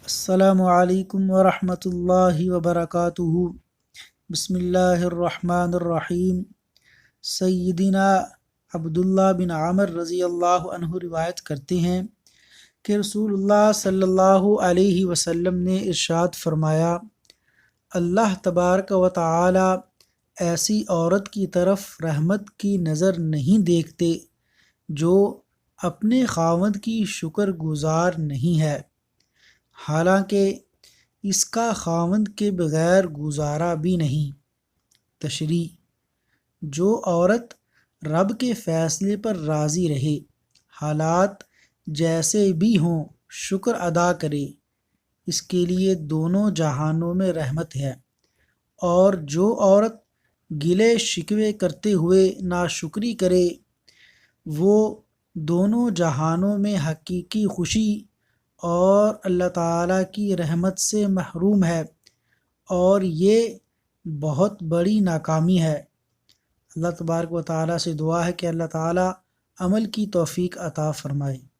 السلام علیکم ورحمۃ اللہ وبرکاتہ۔ بسم اللہ الرحمن الرحیم۔ سیدنا عبداللہ بن عامر رضی اللہ عنہ روایت کرتے ہیں کہ رسول اللہ صلی اللہ علیہ وسلم نے ارشاد فرمایا، اللہ تبارک و تعالی ایسی عورت کی طرف رحمت کی نظر نہیں دیکھتے جو اپنے خاوند کی شکر گزار نہیں ہے، حالانکہ اس کا خاوند کے بغیر گزارا بھی نہیں۔ تشریح: جو عورت رب کے فیصلے پر راضی رہے، حالات جیسے بھی ہوں شکر ادا کرے، اس کے لیے دونوں جہانوں میں رحمت ہے، اور جو عورت گلے شکوے کرتے ہوئے ناشکری کرے وہ دونوں جہانوں میں حقیقی خوشی اور اللہ تعالیٰ کی رحمت سے محروم ہے، اور یہ بہت بڑی ناکامی ہے۔ اللہ تبارک و تعالیٰ سے دعا ہے کہ اللہ تعالیٰ عمل کی توفیق عطا فرمائے۔